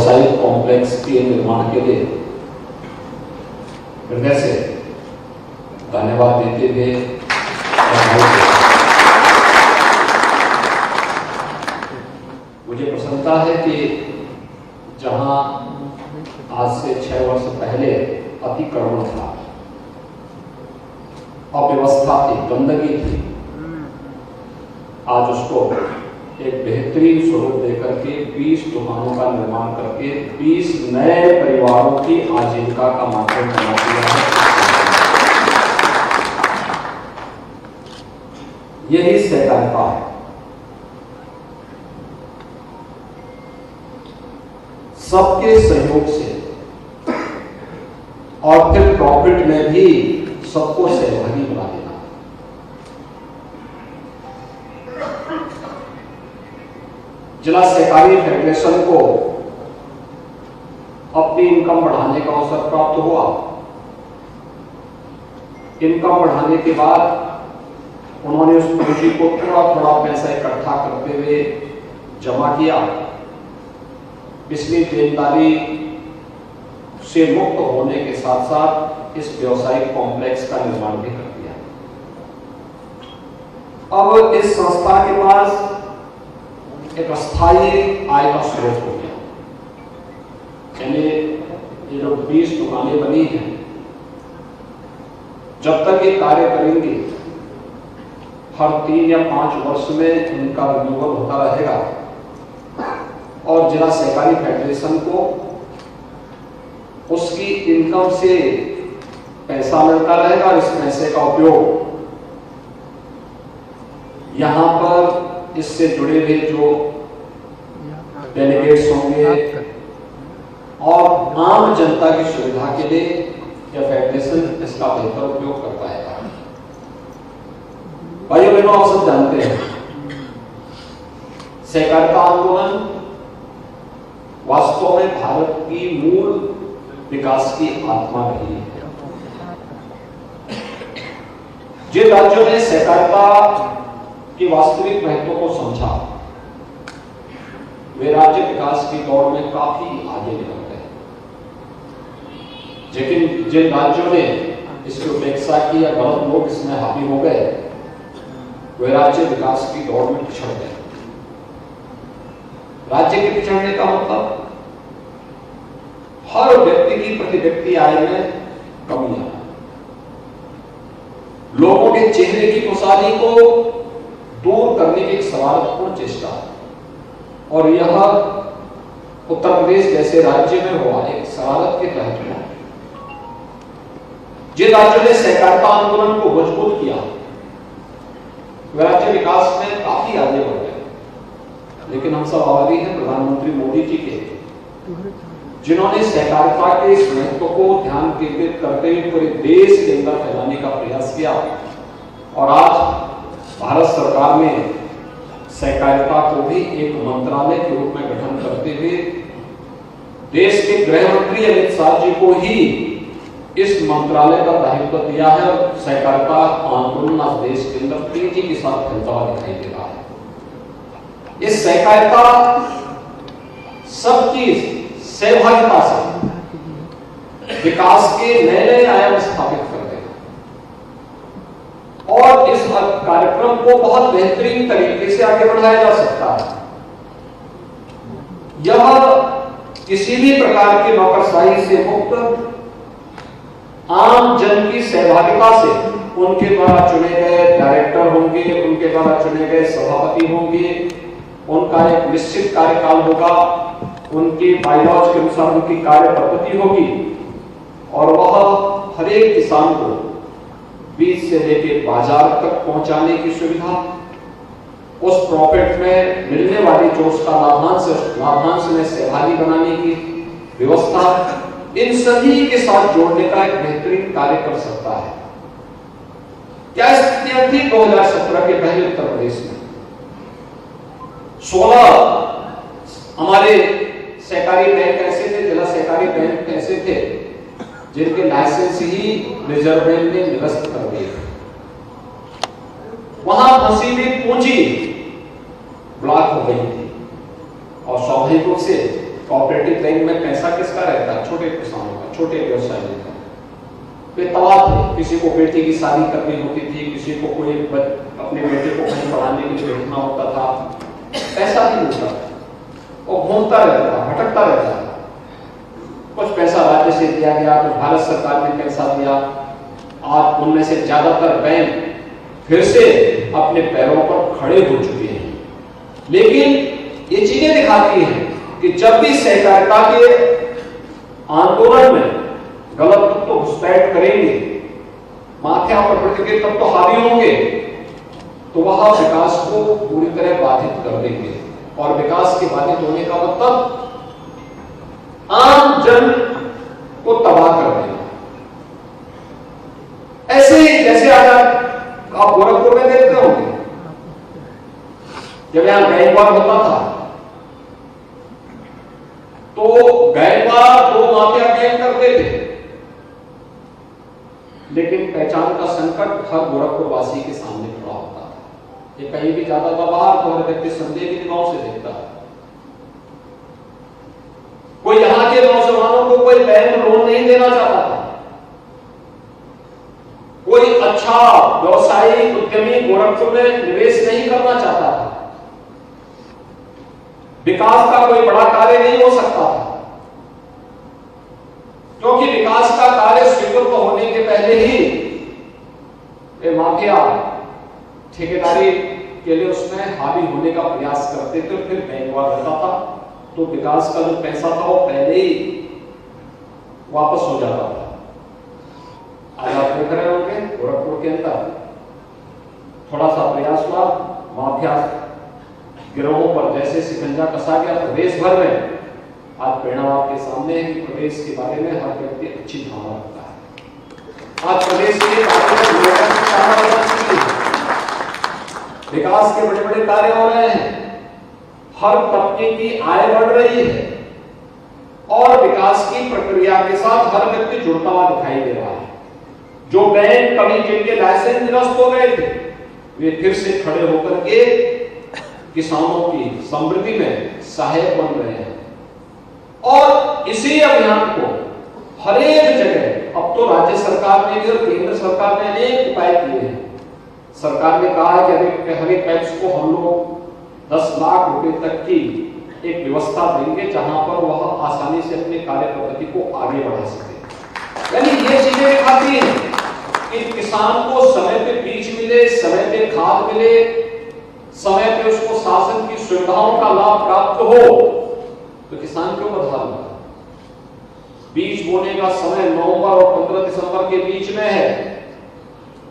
व्यवसायिक कॉम्प्लेक्स के निर्माण के लिए हृदय से धन्यवाद देते हुए मुझे प्रसन्नता है कि जहां आज से 6 वर्ष पहले अतिक्रमण था, अव्यवस्था थी, गंदगी थी, आज उसको एक बेहतरीन स्वरूप देकर के 20 दुकानों का निर्माण करके 20 नए परिवारों की आजीविका का माध्यम बना दिया है। यही सहकारिता है। सबके सहयोग से और फिर प्रॉफिट में भी सबको सहभागी बना देना। जिला सहकारी फेडरेशन को अपनी इनकम बढ़ाने का अवसर प्राप्त हुआ। इनकम बढ़ाने के बाद उन्होंने उस पूंजी को थोड़ा थोड़ा पैसा इकट्ठा करते हुए जमा किया। पिछली देनदारी से मुक्त होने के साथ साथ इस व्यवसायिक कॉम्प्लेक्स का निर्माण भी कर दिया। अब इस संस्था के पास एक अस्थायी आय का स्रोत हो गया। यानी ये जो 20 दुकानें बनी हैं, जब तक ये कार्य करेंगे हर 3 या 5 वर्ष में इनका रिन्यूअल होता रहेगा और जिला सहकारी फेडरेशन को उसकी इनकम से पैसा मिलता रहेगा। इस पैसे का उपयोग यहां पर इससे जुड़े हुए जो डेलीगेट्स होंगे और आम जनता की सुविधा के लिए यह फेडरेशन इसका बेहतर उपयोग कर पाएगा। भाइयों बहनों, आप सब जानते हैं सहकारिता आंदोलन वास्तव में भारत की मूल विकास की आत्मा रही है। जिन राज्यों ने सहकारिता की वास्तविक महत्व को समझा, वे राज्य विकास की दौड़ में काफी आगे निकल गए। लेकिन जिन राज्यों ने इसकी उपेक्षा की या गलत लोग इसमें हावी हो गए, वे राज्य विकास की दौड़ में पिछड़ गए। राज्य के पिछड़ने का मतलब हर व्यक्ति की प्रति व्यक्ति आय में कमी आना, लोगों के चेहरे की खुशहाली को दूर करने की एक सवालपूर्ण चेष्टा, और यह उत्तर प्रदेश जैसे राज्य में हुआ एक शरारत के तहत हुआ। जिन राज्यों ने सहकारिता आंदोलन को मजबूत किया, वे राज्य विकास में काफी आगे बढ़ गए। लेकिन हम सब आभारी हैं प्रधानमंत्री मोदी जी के, जिन्होंने सहकारिता के इस महत्व को ध्यान केंद्रित करते हुए पूरे देश के अंदर फैलाने का प्रयास किया। और आज भारत सरकार ने सहकारिता को भी एक मंत्रालय के रूप में गठन करते हुए देश के गृह मंत्री अमित शाह जी को ही इस मंत्रालय का दायित्व दिया है। और सहकारिता आंदोलन आज देश के अंदर तेजी के साथ फैलता हुआ दिखाई दे रहा है। इस सहकारिता सबकी सहभागिता से विकास के नए नए आयाम स्थापित कर देगा और इस कार्यक्रम को बहुत बेहतरीन तरीके से आगे बढ़ाया जा सकता है। यह किसी भी प्रकार की नौकरशाही से मुक्त आम जन की सहभागिता से, उनके द्वारा चुने गए डायरेक्टर होंगे, उनके द्वारा चुने गए सभापति होंगे, उनका एक निश्चित कार्यकाल होगा, उनके बायलॉज के अनुसार उनकी कार्य पद्धति होगी और वह हर एक किसान को बीज से लेकर बाजार तक पहुंचाने की सुविधा, उस प्रॉफिट में मिलने वाली जो उसका लाभांश में सहभागी बनाने की व्यवस्था, इन सभी के साथ जोड़ने का एक बेहतरीन कार्य कर सकता है। क्या स्थितियां थी 2017 के पहले उत्तर प्रदेश में? 16 हमारे सहकारी बैंक ऐसे थे, जिला सहकारी बैंक ऐसे थे जिनके लाइसेंस ही रिजर्व बैंक ने निरस्त कर दिए। वहां फंसी हुई पूंजी ब्लॉक हो गई थी और स्वाभाविक रूप से कोऑपरेटिव बैंक में पैसा किसका रहता है? छोटे किसानों का, छोटे व्यवसायियों का। वे तबाह थे, किसी को बेटी की शादी करनी होती थी, किसी को कोई अपने बेटे को कहीं पढ़ाने के लिए भेजना होता था, पैसा नहीं मिलता था, वो घूमता रहता था, भटकता रहता था। कुछ पैसा राज्य से दिया गया, कुछ भारत सरकार ने पैसा दिया। आज उनमें से ज्यादातर बैंक फिर से अपने पैरों पर खड़े हो चुके हैं। लेकिन ये चीजें दिखाती हैं कि जब भी सहकारिता के आंदोलन में गलत तत्व तो घुसपैठ करेंगे, माफिया और प्रकृति के तत्व तो हावी होंगे, तो वह विकास को पूरी तरह बाधित कर देंगे। और विकास के बाधित होने का मतलब आम जन को तबाह कर देना। ऐसे ही जैसे आज आप गोरखपुर में देखते होंगे, जब यहां गैंगवार होता था तो गैंगवार दो माफिया गैंग करते थे, लेकिन पहचान का संकट हर गोरखपुर वासी के सामने खड़ा होता था। ये कहीं भी जाता था बाहर तो हर व्यक्ति संदेह की निगाहों से देखता है। कोई यहां के नौजवानों को कोई बैंक लोन नहीं देना चाहता था। कोई अच्छा व्यवसायिक उद्यमी गोरखपुर में निवेश नहीं करना चाहता था। विकास का कोई बड़ा कार्य नहीं हो सकता था, क्योंकि विकास का कार्य स्वीकृत होने के पहले ही वे माफिया ठेकेदारी के लिए उसमें हावी होने का प्रयास करते थे। फिर गैंगवार होता था तो विकास का जो पैसा था वो पहले ही वापस हो जाता था। आज आप देख रहे होंगे गोरखपुर के अंदर थोड़ा सा प्रयास हुआ, माफिया गिरोहों पर जैसे शिकंजा कसा गया प्रदेश भर में। आज परिणाम आपके सामने है कि प्रदेश के बारे में हर व्यक्ति अच्छी धारणा रखता है। आज प्रदेश के विकास के बड़े बड़े कार्य हो रहे हैं, हर तबके की आय बढ़ रही है और विकास की प्रक्रिया के साथ हर व्यक्ति जुड़ता हुआ दिखाई दे रहा है। जो बैंक कभी जिनके लाइसेंस निरस्त हो गए थे, वे फिर से खड़े होकर के किसानों की समृद्धि में सहायक बन रहे हैं। और इसी अभियान को हर एक जगह अब तो राज्य सरकार ने भी और केंद्र सरकार ने अनेक उपाय किए हैं। सरकार ने कहा है कि हर एक पैक्स को हम लोग 10 लाख रुपए तक की एक व्यवस्था देंगे, जहां पर वह आसानी से अपने कार्य पद्धति को आगे बढ़ा सके। यानी ये चीजें दिखाती हैं कि किसान को समय पे बीज मिले, समय पे खाद मिले, समय पे उसको शासन की सुविधाओं का लाभ प्राप्त हो, तो किसान क्यों बदहाल होगा? बीज बोने का समय नवंबर और 15 दिसंबर के बीच में है,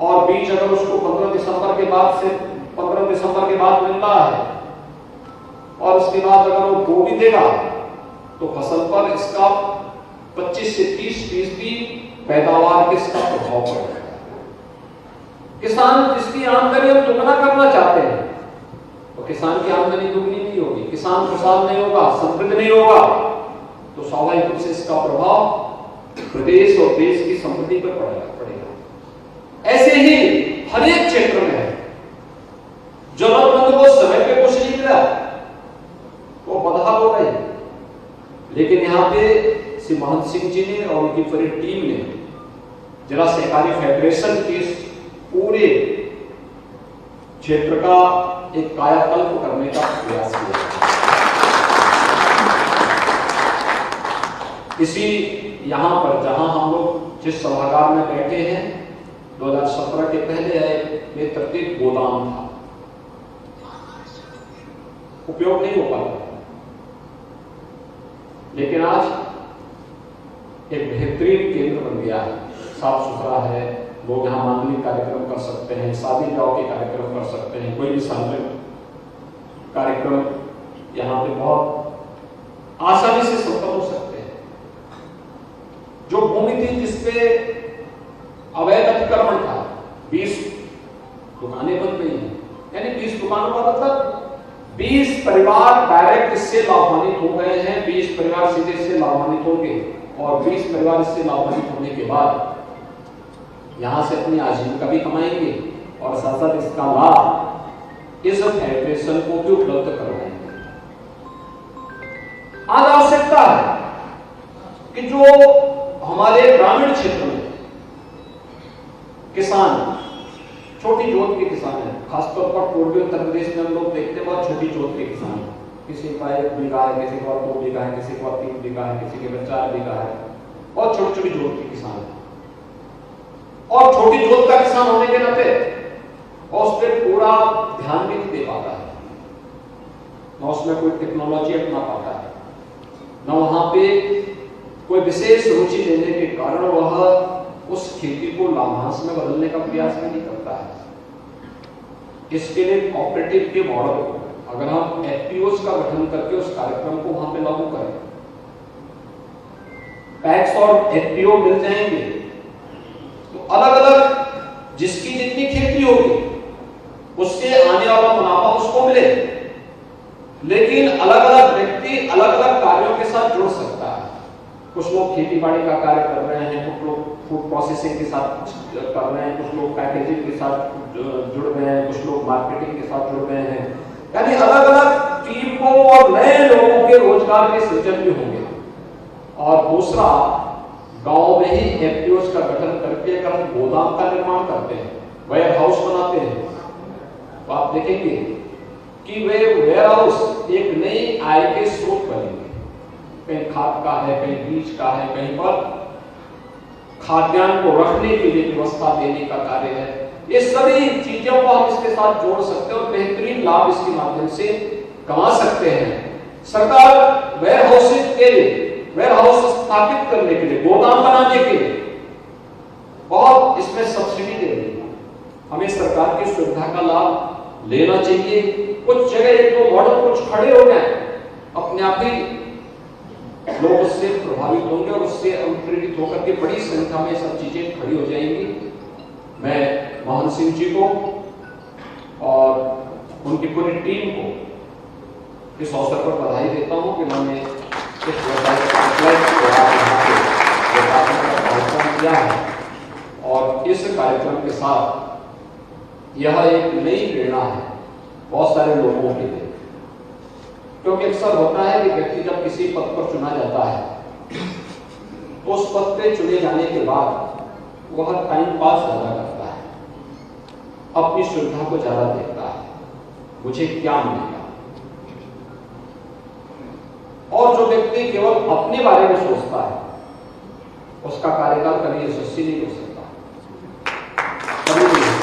और बीज अगर उसको 15 दिसंबर के बाद मिल रहा है और उसके बाद अगर वो बो भी देगा तो फसल पर इसका 25 से 30% पैदावार के इसका प्रभाव पड़ेगा। किसान जिसकी आमदनी हम दुगना करना चाहते हैं, तो किसान की आमदनी दुगनी नहीं होगी, किसान खुशहाल नहीं होगा, समृद्ध नहीं होगा, तो स्वाभाविक रूप से इसका प्रभाव प्रदेश और देश की समृद्धि पर पड़ेगा। ऐसे ही हर एक क्षेत्र में जरूरतमंद को समय पे कुछ नहीं मिला, वो बदहाल हो गए। लेकिन यहाँ पे श्री महंत सिंह जी ने और उनकी पूरी टीम ने जिला सहकारी फेडरेशन के पूरे क्षेत्र का एक कायाकल्प करने का प्रयास किया। इसी यहां पर जहां हम लोग जिस सभागार में बैठे हैं, 2017 के पहले नेतृत्व गोदाम था, उपयोग नहीं हो पाता, लेकिन आज एक बेहतरीन केंद्र बन गया है, साफ सुथरा है, लोग यहाँ मांगलिक कार्यक्रम कर सकते हैं, शादी ब्याह के कार्यक्रम कर सकते हैं, कोई भी सार्वजनिक कार्यक्रम यहाँ पे बहुत आसानी से संपन्न हो सकते हैं। जो भूमि थी जिसपे अवैध अतिक्रमण था, 20 दुकानें बन गई हैं, यानी 20 दुकानों का मतलब 20 परिवार डायरेक्ट इससे लाभान्वित हो गए हैं, 20 परिवार सीधे इससे लाभान्वित होंगे, और 20 परिवार इससे लाभान्वित होने के बाद यहां से अपनी आजीविका भी कमाएंगे और साथ साथ इसका लाभ इस फेडरेशन को भी उपलब्ध करवाएंगे। आज आवश्यक आवश्यकता है कि जो हमारे ग्रामीण क्षेत्र में किसान, छोटी जोत के किसान हैं, खासतौर पर पूर्वी उत्तर प्रदेश में हम लोग देखते हैं बहुत छोटी जोत के किसान हैं, किसी का 1 बीघा है, किसी का 2 बीघा है, किसी का 3 बीघा है, किसी के 4 बीघा है, बहुत छोटी छोटी जोत के किसान हैं। और छोटी जोत का किसान होने के नाते और उस पर पूरा ध्यान भी नहीं दे पाता है, न उसमें कोई टेक्नोलॉजी अपना पाता है, न वहां पे कोई विशेष रुचि लेने के कारण वह उस खेती को लाभांश में बदलने का प्रयास भी नहीं करता है। इसके लिए कोऑपरेटिव के मॉडल, अगर हम एफपीओस का गठन करके उस कार्यक्रम को वहां पे लागू करें, पैक्स और एफपीओ मिल जाएंगे तो अलग अलग जिसकी जितनी खेती होगी उससे आने वाला मुनाफा उसको मिले, लेकिन अलग अलग व्यक्ति अलग अलग कार्यों के साथ जुड़ सकता है। कुछ लोग खेती बाड़ी का कार्य कर रहे हैं, कुछ लोग फूड प्रोसेसिंग के साथ कर रहे हैं, कुछ लोग पैकेजिंग के साथ जुड़ रहे हैं, कुछ लोग मार्केटिंग के साथ जुड़ रहे हैं, यानी अलग अलग टीम को और नए लोगों के रोजगार के सृजन भी होंगे। और दूसरा, गांव में ही एफपीओस का गठन करके अगर हम गोदाम का निर्माण करते हैं, वेयर हाउस बनाते हैं, तो आप देखेंगे कि वे वेयर हाउस एक नई आय के स्रोत बनेंगे। कहीं खाद का है, कहीं बीज का है, कहीं पर खाद्यान्न को रखने के लिए व्यवस्था देने का कार्य है। ये सभी चीजों को हम इसके साथ जोड़ सकते हैं और बेहतरीन लाभ इसके माध्यम से कमा सकते हैं। सरकार वेयर हाउसिंग के लिए, वेयर हाउस स्थापित करने के लिए, गोदाम बनाने के लिए बहुत इसमें सब्सिडी दे रही है। हमें सरकार की सुविधा का लाभ लेना चाहिए। कुछ जगह 1-2 मॉडल कुछ खड़े हो गए, अपने आप ही लोग उससे प्रभावित होंगे और उससे अनुप्रेरित होकर के बड़ी संख्या में सब चीजें खड़ी हो जाएंगी। मैं मोहन सिंह जी को और उनकी पूरी टीम को इस अवसर पर बधाई देता हूं कि उन्होंने इस कार्यक्रम किया है और इस कार्यक्रम के साथ यह एक नई प्रेरणा है बहुत सारे लोगों के लिए। क्योंकि अक्सर होता है कि व्यक्ति जब किसी पद पर चुना जाता है तो उस पद पे चुने जाने के बाद वह टाइम पास ज्यादा करता है, अपनी सुविधा को ज्यादा देखता है, मुझे क्या मिलेगा। और जो व्यक्ति केवल अपने बारे में सोचता है उसका कार्यकाल कभी यशस्वी नहीं हो सकता, कभी नहीं।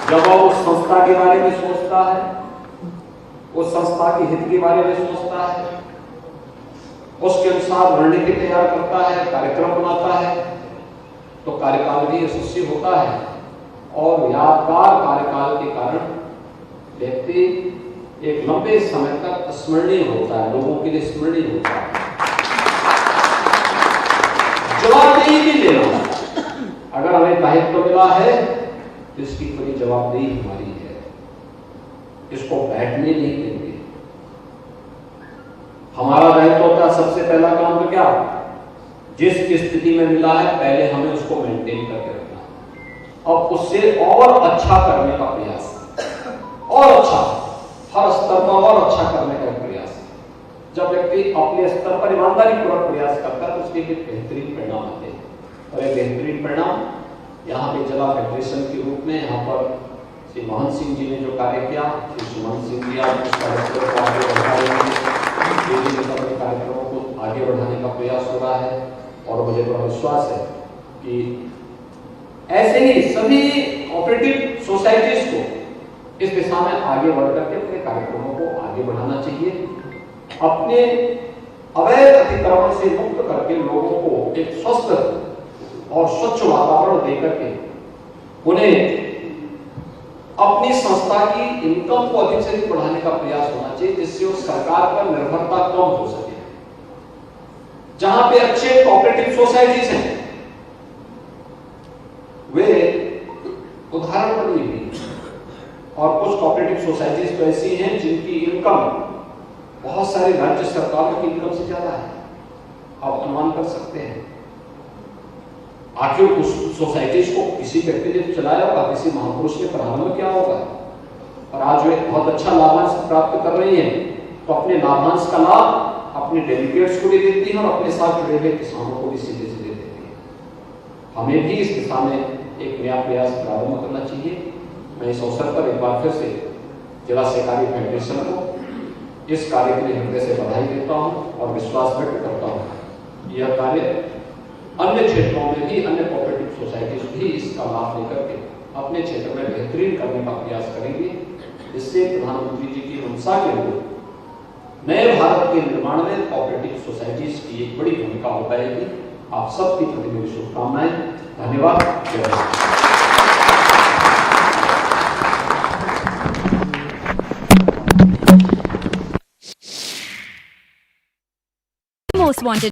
जब वह उस संस्था के बारे में सोचता है, उस संस्था के हित के बारे में सोचता है, उसके अनुसार रणनीति तैयार करता है, कार्यक्रम बनाता है, तो कार्यकाल भी यशस्वी होता है और यादगार कार्यकाल के कारण व्यक्ति एक लंबे समय तक स्मरणीय होता है, लोगों के लिए स्मरणीय होता है। जवाबदेही भी लेना, अगर हमें दायित्व मिला है तो इसकी पूरी जवाबदेही हमारी है, इसको बैठने नहीं देंगे। हमारा दायित्व होता है सबसे पहला काम तो क्या, जिस स्थिति में मिला है पहले हमें उसको मेंटेन करके रखना, अब उससे और अच्छा करने का प्रयास, और अच्छा, हर स्तर पर और अच्छा करने का प्रयास। जब व्यक्ति अपने स्तर पर ईमानदारी पूर्वक प्रयास करता है तो उसके लिए बेहतरीन परिणाम आते हैं। और ये बेहतरीन परिणाम यहाँ पे जिला फेडरेशन के रूप में यहाँ पर श्री मोहन सिंह जी ने जो कार्य किया, श्री सुमन सिंह जी आज उस कार्यक्रम को आगे बढ़ा रहे हैं, कार्यक्रमों को आगे बढ़ाने का प्रयास हो रहा है और मुझे बड़ा विश्वास है कि ऐसे ही सभी कोऑपरेटिव सोसाइटीज को इस दिशा में आगे बढ़ करके अपने कार्यक्रमों को आगे बढ़ाना चाहिए। अपने अवैध अतिक्रमण से मुक्त करके लोगों को एक स्वस्थ और स्वच्छ वातावरण देकर के उन्हें अपनी संस्था की इनकम को अधिक से अधिक बढ़ाने का प्रयास होना चाहिए, जिससे उस सरकार पर निर्भरता कम हो सके। जहां पे अच्छे कोऑपरेटिव सोसाइटीज हैं वे उदाहरण बनी हुई, और कुछ कोऑपरेटिव सोसाइटीज तो ऐसी हैं जिनकी इनकम बहुत सारे राज्य सरकारों की इनकम से ज्यादा है। आप अनुमान कर सकते हैं, आखिर उस सोसाइटीज को किसी व्यक्ति ने चलाया होगा, किसी महापुरुष ने प्रारंभ किया होगा, और आज वे बहुत अच्छा लाभांश प्राप्त कर रही हैं। तो अपने लाभांश का लाभ अपने डेलीगेट्स को भी देती है और अपने साथ जुड़े हुए किसानों को भी सीधे सीधे देती है। हमें भी इस दिशा में एक नया प्रयास प्रारंभ करना चाहिए। मैं इस अवसर पर एक बार फिर से जिला सहकारी फेडरेशन को इस कार्य के लिए हृदय से बधाई देता हूं और विश्वास व्यक्त करता हूं यह कार्य अन्य क्षेत्रों में भी, अन्य कोऑपरेटिव सोसाइटीज भी इसका लाभ लेकर के अपने क्षेत्र में बेहतरीन करने का प्रयास करेंगे। इससे प्रधानमंत्री जी की मंशा के अनुरूप नए भारत के निर्माण में कोऑपरेटिव सोसाइटीज की एक बड़ी भूमिका हो पाएगी। आप सबकी प्रति मेरी शुभकामनाएं। धन्यवाद। Most wanted.